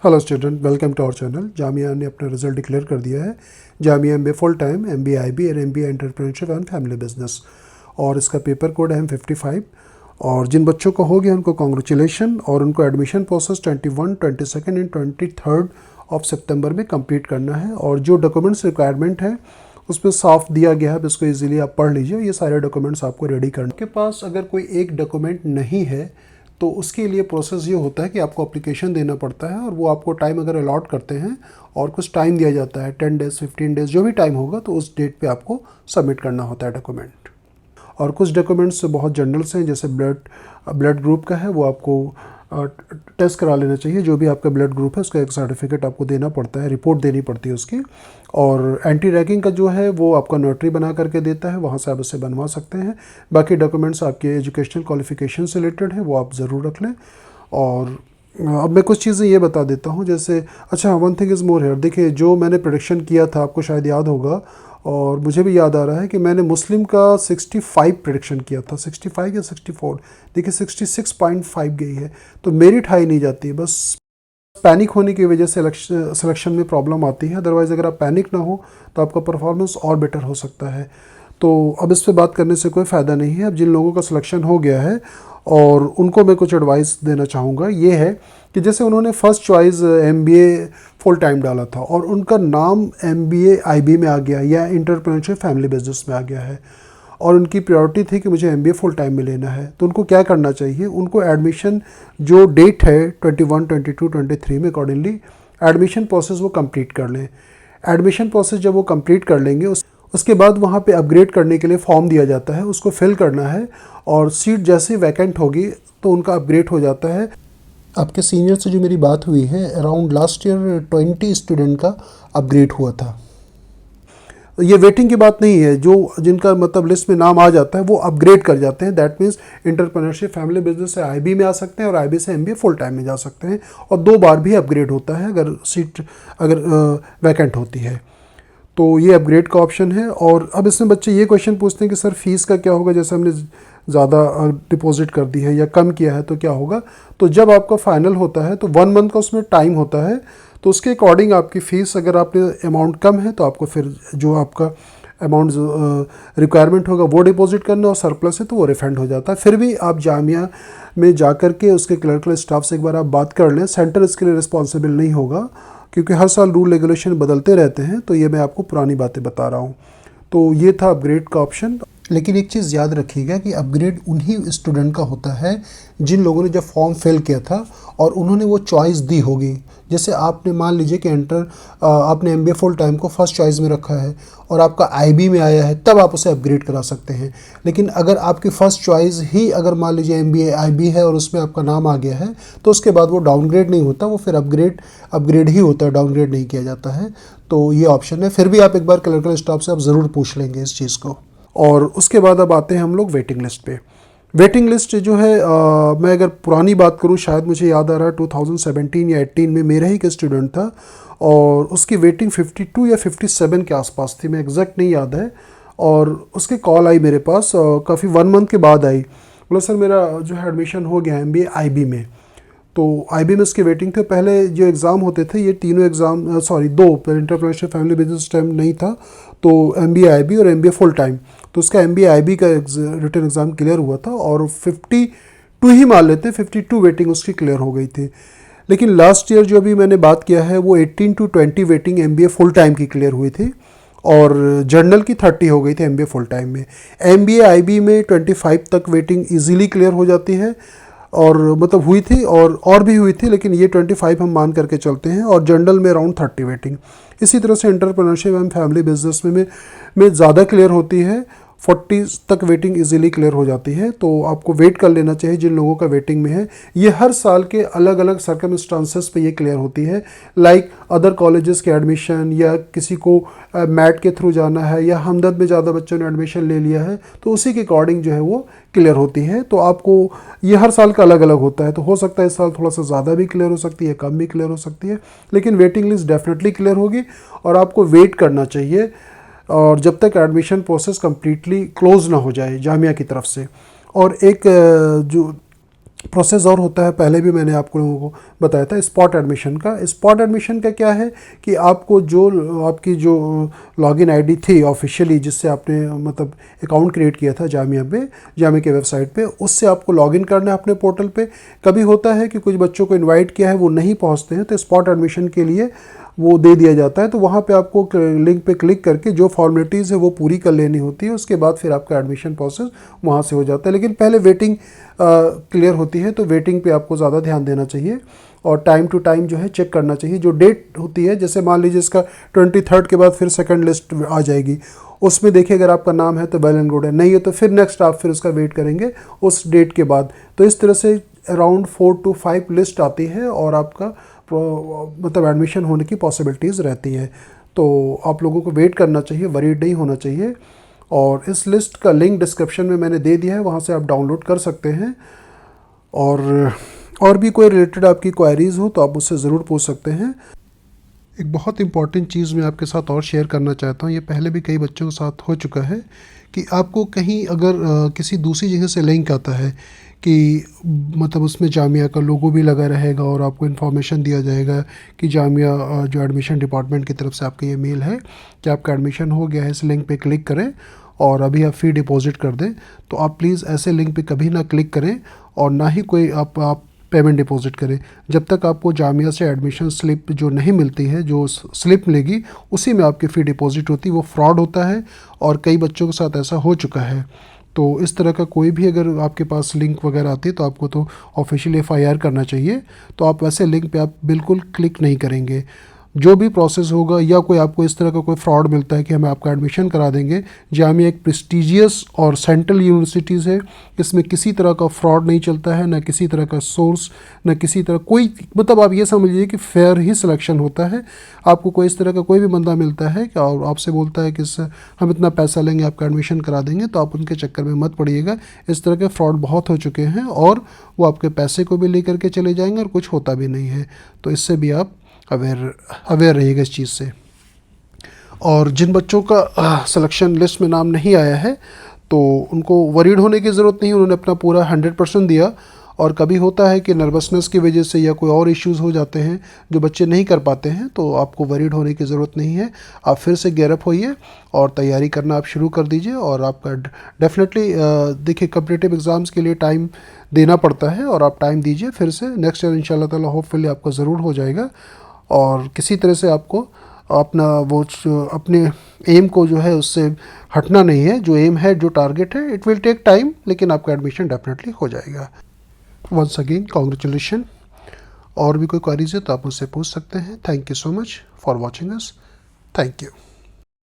Hello student, welcome to our channel. Jamia ने अपना result declare कर दिया है। Jamia MBA full time, MBA IB और MBA entrepreneurship and family business, और इसका पेपर कोड है M55। और जिन बच्चों को हो गया उनको कॉन्ग्रेचुलेशन, और उनको एडमिशन प्रोसेस 21, 22 एंड 23 ऑफ सितंबर में कंप्लीट करना है। और जो डॉक्यूमेंट्स रिक्वायरमेंट है उसमें साफ दिया गया है, इसको इजीली आप पढ़ लीजिए। ये सारे डॉक्यूमेंट्स आपको रेडी करने के पास अगर कोई एक डॉक्यूमेंट नहीं है तो उसके लिए प्रोसेस ये होता है कि आपको एप्लीकेशन देना पड़ता है, और वो आपको टाइम अगर अलॉट करते हैं और कुछ टाइम दिया जाता है, 10 डेज़ 15 डेज़ जो भी टाइम होगा, तो उस डेट पे आपको सबमिट करना होता है डॉक्यूमेंट। और कुछ डॉक्यूमेंट्स बहुत जनरल्स हैं, जैसे ब्लड ग्रुप का है वो आपको टेस्ट करा लेना चाहिए। जो भी आपका ब्लड ग्रुप है उसका एक सर्टिफिकेट आपको देना पड़ता है, रिपोर्ट देनी पड़ती है उसकी। और एंटी रैगिंग का जो है वो आपका नोटरी बना करके देता है, वहाँ से आप उसे बनवा सकते हैं। बाकी डॉक्यूमेंट्स आपके एजुकेशनल क्वालिफिकेशन से रिलेटेड है, वो आप ज़रूर रख लें। और अब मैं कुछ चीज़ें ये बता देता हूँ, जैसे अच्छा one thing is more hair. देखिए, जो मैंने प्रेडिक्शन किया था आपको शायद याद होगा, और मुझे भी याद आ रहा है कि मैंने मुस्लिम का 65 प्रेडिक्शन किया था, 65 या 64। देखिए 66.5 गई है, तो मेरिट हाई नहीं जाती है, बस पैनिक होने की वजह से सिलेक्शन में प्रॉब्लम आती है। अदरवाइज़ अगर आप पैनिक ना हो तो आपका परफॉर्मेंस और बेटर हो सकता है। तो अब इस पे बात करने से कोई फ़ायदा नहीं है। अब जिन लोगों का सिलेक्शन हो गया है और उनको मैं कुछ एडवाइस देना चाहूँगा, ये है कि जैसे उन्होंने first choice MBA full time डाला था और उनका नाम एमबीए आईबी में आ गया या एंटरप्रेन्योरशिप फैमिली बिजनेस में आ गया है, और उनकी प्रायोरिटी थी कि मुझे एमबीए फुल टाइम में लेना है, तो उनको क्या करना चाहिए? उनको एडमिशन जो डेट है 21, 22, 23 में अकॉर्डिंगली एडमिशन प्रोसेस वो कंप्लीट कर लें। एडमिशन प्रोसेस जब वो कंप्लीट कर लेंगे उसके बाद वहाँ पे अपग्रेड करने के लिए फॉर्म दिया जाता है, उसको फिल करना है, और सीट जैसे वैकेंट होगी तो उनका अपग्रेड हो जाता है। आपके सीनियर से जो मेरी बात हुई है, अराउंड लास्ट ईयर 20 स्टूडेंट का अपग्रेड हुआ था। ये वेटिंग की बात नहीं है, जो जिनका मतलब लिस्ट में नाम आ जाता है वो अपग्रेड कर जाते हैं। That means entrepreneurship family business से आईबी में आ सकते हैं और आईबी से एमबीए फुल टाइम में जा सकते हैं, और 2 बार भी अपग्रेड होता है अगर सीट वैकेंट होती है, तो ये अपग्रेड का ऑप्शन है। और अब इसमें बच्चे ये क्वेश्चन पूछते हैं कि सर फीस का क्या होगा, जैसे हमने ज़्यादा डिपॉजिट कर दी है या कम किया है तो क्या होगा? तो जब आपका फाइनल होता है तो 1 मंथ का उसमें टाइम होता है, तो उसके अकॉर्डिंग आपकी फ़ीस, अगर आपने अमाउंट कम है तो आपको फिर जो आपका अमाउंट रिक्वायरमेंट होगा वो डिपॉजिट करना, और सरप्लस है तो वो रिफंड हो जाता है। फिर भी आप जामिया में जा कर के उसके क्लर्कल स्टाफ से एक बार आप बात कर लें। सेंटर इसके लिए रिस्पॉन्सिबल नहीं होगा, क्योंकि हर साल रूल रेगुलेशन बदलते रहते हैं, तो ये मैं आपको पुरानी बातें बता रहा हूँ। तो ये था अपग्रेड का ऑप्शन। लेकिन एक चीज़ याद रखिएगा कि अपग्रेड उन्हीं स्टूडेंट का होता है जिन लोगों ने जब फॉर्म फिल किया था और उन्होंने वो चॉइस दी होगी। जैसे आपने मान लीजिए कि आपने एमबीए फुल टाइम को फर्स्ट चॉइस में रखा है और आपका आईबी में आया है, तब आप उसे अपग्रेड करा सकते हैं। लेकिन अगर आपकी फ़र्स्ट चॉइस ही अगर मान लीजिए एमबीए आईबी है और उसमें आपका नाम आ गया है, तो उसके बाद वो डाउनग्रेड नहीं होता, वो फिर अपग्रेड ही होता है, डाउनग्रेड नहीं किया जाता है। तो ये ऑप्शन है। फिर भी आप एक बार क्लर्कल स्टाफ से आप ज़रूर पूछ लेंगे इस चीज़ को। और उसके बाद अब आते हैं हम लोग वेटिंग लिस्ट पे। वेटिंग लिस्ट जो है, मैं अगर पुरानी बात करूं, शायद मुझे याद आ रहा है 2017 या 18 में मेरा ही एक स्टूडेंट था और उसकी वेटिंग 52 या 57 के आसपास थी, मैं एग्जैक्ट नहीं याद है। और उसकी कॉल आई मेरे पास, काफ़ी 1 मंथ के बाद आई। बोला सर मेरा जो है एडमिशन हो गया एमबीए आईबी में। तो आईबी में इसकी वेटिंग थे। पहले जो एग्ज़ाम होते थे ये तीनों एग्ज़ाम, दो, एंटरप्रेन्योरशिप फैमिली बिजनेस टाइम नहीं था, तो एमबीए आईबी और एमबीए फुल टाइम। तो उसका एमबीए आईबी का रिटन एग्ज़ाम क्लियर हुआ था और 52 ही मान लेते हैं, 52 वेटिंग उसकी क्लियर हो गई थी। लेकिन लास्ट ईयर जो अभी मैंने बात किया है वो 18 to 20 waiting MBA full time की क्लियर हुई थी, और जर्नल की 30 हो गई थी एमबीए फुल टाइम में। एमबीए आईबी में 25 तक वेटिंग इजीली क्लियर हो जाती है, और मतलब हुई थी और भी हुई थी, लेकिन ये 25 हम मान करके चलते हैं, और जनरल में अराउंड 30 वेटिंग। इसी तरह से एंटरप्रेन्योरशिप एंड फैमिली बिजनेस में ज़्यादा क्लियर होती है, 40 तक वेटिंग इजीली क्लियर हो जाती है। तो आपको वेट कर लेना चाहिए जिन लोगों का वेटिंग में है। ये हर साल के अलग अलग सर्कमस्टांसेस पे ये क्लियर होती है, लाइक अदर कॉलेजेस के एडमिशन, या किसी को मैट के थ्रू जाना है, या हमदर्द में ज़्यादा बच्चों ने एडमिशन ले लिया है, तो उसी के अकॉर्डिंग जो है वो क्लियर होती है। तो आपको ये हर साल का अलग अलग होता है, तो हो सकता है इस साल थोड़ा सा ज़्यादा भी क्लियर हो सकती है, कम भी क्लियर हो सकती है, लेकिन वेटिंग लिस्ट डेफिनेटली क्लियर होगी और आपको वेट करना चाहिए, और जब तक एडमिशन प्रोसेस कम्प्लीटली क्लोज ना हो जाए जामिया की तरफ से। और एक जो प्रोसेस और होता है, पहले भी मैंने आपको लोगों को बताया था स्पॉट एडमिशन का। स्पॉट एडमिशन का क्या है कि आपको जो आपकी जो लॉगिन आईडी थी ऑफिशियली, जिससे आपने मतलब अकाउंट क्रिएट किया था जामिया के वेबसाइट पे, उससे आपको लॉगिन करना है अपने पोर्टल पे। कभी होता है कि कुछ बच्चों को इनवाइट किया है वो नहीं पहुंचते हैं, तो स्पॉट एडमिशन के लिए वो दे दिया जाता है। तो वहाँ पे आपको लिंक पे क्लिक करके जो फॉर्मेलिटीज़ है वो पूरी कर लेनी होती है, उसके बाद फिर आपका एडमिशन प्रोसेस वहाँ से हो जाता है। लेकिन पहले वेटिंग क्लियर होती है, तो वेटिंग पे आपको ज़्यादा ध्यान देना चाहिए और टाइम टू टाइम जो है चेक करना चाहिए। जो डेट होती है, जैसे मान लीजिए इसका 23 के बाद फिर सेकंड लिस्ट आ जाएगी, उसमें देखिए अगर आपका नाम है तो वेल एंड गुड है, नहीं है तो फिर नेक्स्ट आप फिर उसका वेट करेंगे उस डेट के बाद। तो इस तरह से अराउंड 4 to 5 लिस्ट आती है और आपका मतलब एडमिशन होने की पॉसिबिलिटीज़ रहती है। तो आप लोगों को वेट करना चाहिए, वरीड नहीं होना चाहिए। और इस लिस्ट का लिंक डिस्क्रिप्शन में मैंने दे दिया है, वहाँ से आप डाउनलोड कर सकते हैं। और भी कोई रिलेटेड आपकी क्वायरीज़ हो तो आप मुझसे ज़रूर पूछ सकते हैं। एक बहुत इंपॉर्टेंट चीज़ मैं आपके साथ और शेयर करना चाहता हूँ, ये पहले भी कई बच्चों के साथ हो चुका है कि आपको कहीं अगर किसी दूसरी जगह से लिंक आता है कि मतलब उसमें जामिया का लोगो भी लगा रहेगा और आपको इन्फॉर्मेशन दिया जाएगा कि जामिया जो एडमिशन डिपार्टमेंट की तरफ से आपका ये मेल है कि आपका एडमिशन हो गया है, इस लिंक पे क्लिक करें और अभी आप फ़ी डिपॉज़िट कर दें। तो आप प्लीज़ ऐसे लिंक पे कभी ना क्लिक करें और ना ही कोई आप पेमेंट डिपॉजिट करें। जब तक आपको जामिया से एडमिशन स्लिप जो नहीं मिलती है, जो स्लिप मिलेगी उसी में आपकी फ़ी डिपॉजिट होती है, वो फ्रॉड होता है और कई बच्चों के साथ ऐसा हो चुका है। तो इस तरह का कोई भी अगर आपके पास लिंक वगैरह आती है तो आपको तो ऑफिशियल FIR करना चाहिए। तो आप वैसे लिंक पे आप बिल्कुल क्लिक नहीं करेंगे। जो भी प्रोसेस होगा या कोई आपको इस तरह का कोई फ्रॉड मिलता है कि हमें आपका एडमिशन करा देंगे, जामिया एक प्रेस्टिजियस और सेंट्रल यूनिवर्सिटीज़ है, इसमें किसी तरह का फ्रॉड नहीं चलता है, ना किसी तरह का सोर्स, ना किसी तरह कोई, मतलब आप ये समझ लीजिए कि फेयर ही सिलेक्शन होता है। आपको कोई इस तरह का कोई भी बंदा मिलता है कि और आपसे बोलता है कि हम इतना पैसा लेंगे आपका एडमिशन करा देंगे, तो आप उनके चक्कर में मत पड़िएगा। इस तरह के फ्रॉड बहुत हो चुके हैं और वो आपके पैसे को भी लेकर के चले जाएंगे और कुछ होता भी नहीं है। तो इससे भी आप अवेयर रहिएगा इस चीज़ से। और जिन बच्चों का सिलेक्शन लिस्ट में नाम नहीं आया है तो उनको वरीड होने की ज़रूरत नहीं, उन्होंने अपना पूरा 100% दिया। और कभी होता है कि नर्वसनेस की वजह से या कोई और इश्यूज़ हो जाते हैं जो बच्चे नहीं कर पाते हैं, तो आपको वरीड होने की ज़रूरत नहीं है। आप फिर से गेयरअप होइए और तैयारी करना आप शुरू कर दीजिए। और आपका डेफिनेटली देखिए कॉम्पिटिटिव एग्ज़ाम्स के लिए टाइम देना पड़ता है और आप टाइम दीजिए फिर से। नेक्स्ट ईयर इंशाल्लाह ताला होपफुली आपका ज़रूर हो जाएगा। और किसी तरह से आपको अपना वो अपने एम को जो है उससे हटना नहीं है। जो एम है, जो टारगेट है, इट विल टेक टाइम, लेकिन आपका एडमिशन डेफिनेटली हो जाएगा। Once again congratulation. और भी कोई क्वेरीज है तो आप मुझसे पूछ सकते हैं। Thank you so much for watching us. Thank you.